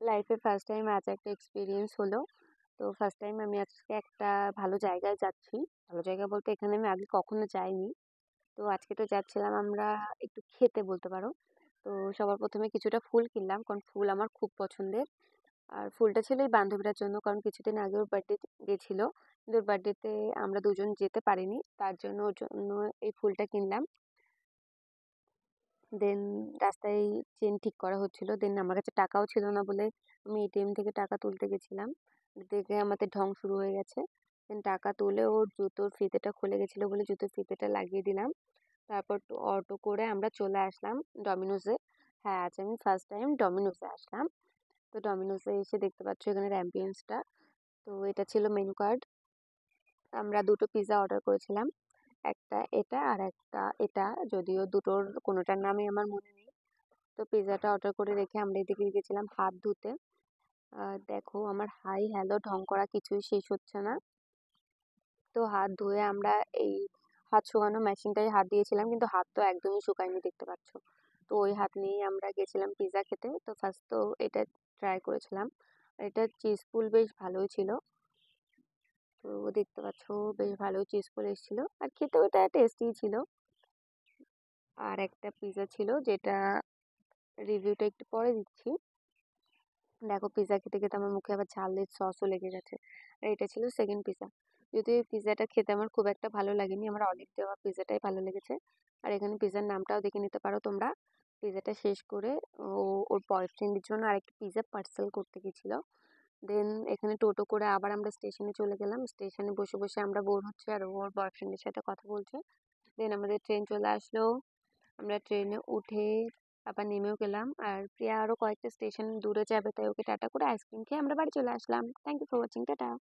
লাইফে first time আজ একটা এক্সপিরিয়েন্স হলো। তো ফার্স্ট টাইম আমি আজকে একটা ভালো জায়গায় যাচ্ছি। ভালো জায়গা বলতে এখানে আমি আগে কখনো যাইনি। তো আজকে তো যাচ্ছিলাম আমরা একটু খেতে বলতে পারো। তো সবার প্রথমে কিছুটা ফুল কিনলাম, কারণ ফুল আমার খুব পছন্দের। আর ফুলটা ছিল এই বান্ধবীটার জন্য, কারণ কিছুদিন আগে ওর বার্থডে গেছিল, কিন্তু ওর বার্থডেতে আমরা দুজন যেতে পারিনি, তার জন্য ওর জন্য এই ফুলটা কিনলাম। দেন রাস্তায় চেন ঠিক করা হচ্ছিল, দেন আমার কাছে টাকাও ছিল না বলে আমি এটিএম থেকে টাকা তুলতে গেছিলাম। দেখে আমাদের ঢং শুরু হয়ে গেছে। দেন টাকা তুলে ওর জুতোর ফিতেটা খুলে গেছিলো বলে জুতোর ফিতেটা লাগিয়ে দিলাম। তারপর অটো করে আমরা চলে আসলাম ডমিনোজে। হ্যাঁ, আজ আমি ফার্স্ট টাইম ডমিনোজে আসলাম। তো ডমিনোজে এসে দেখতে পাচ্ছ এখানের অ্যাম্বিয়েন্সটা। তো এটা ছিল মেনু কার্ড। আমরা দুটো পিৎজা অর্ডার করেছিলাম, একটা এটা আর একটা এটা, যদিও দুটোর কোনোটার নামই আমার মনে নেই। তো পিৎজাটা অর্ডার করে রেখে আমরা এদিকে গেছিলাম হাত ধুতে। দেখো আমার হাই হ্যালো ঢং করা কিছুই শেষ হচ্ছে না। তো হাত ধুয়ে আমরা এই হাত শুকানো মেশিনটাই হাত দিয়েছিলাম, কিন্তু হাত তো একদমই শুকায়নি দেখতে পাচ্ছ। তো ওই হাত নিয়েই আমরা গেছিলাম পিৎজা খেতে। তো ফার্স্ট তো এটা ট্রাই করেছিলাম। এটা চিজ পুল বেশ ভালোই ছিল। তো দেখতে পাচ্ছ বেশ ভালোই চিজ পুল এসেছিল, আর খেতেও এটা টেস্টি ছিল। আর একটা পিৎজা ছিল যেটা রিভিউটা একটু পরে দিচ্ছি। দেখো পিৎজা খেতে খেতে আমার মুখে আবার ঝালের সসও লেগে গেছে। আর এটা ছিল সেকেন্ড পিৎজা। যদিও এই পিৎজাটা খেতে আমার খুব একটা ভালো লাগেনি, আমার অলিভ দেওয়া পিৎজাটাই ভালো লেগেছে। আর এখানে পিৎজার নামটাও দেখে নিতে পারো তোমরা। পিৎজাটা শেষ করে ও ওর বয়ফ্রেন্ডের জন্য আরেকটা পিৎজা পার্সেল করতে গেছিল। দেন এখানে টোটো করে আবার আমরা স্টেশনে চলে গেলাম। স্টেশনে বসে বসে আমরা বোর হচ্ছে আর ও ওর বয়ফ্রেন্ডের সাথে কথা বলছে। দেন আমাদের ট্রেন চলে আসলো। আমরা ট্রেনে উঠে আবার নেমেও গেলাম, আর প্রিয়া আরো কয়েকটা স্টেশন দূরে যাবে, তাই ওকে টাটা করে আইসক্রিম খেয়ে আমরা বাড়ি চলে আসলাম। Thank you for watching, tata.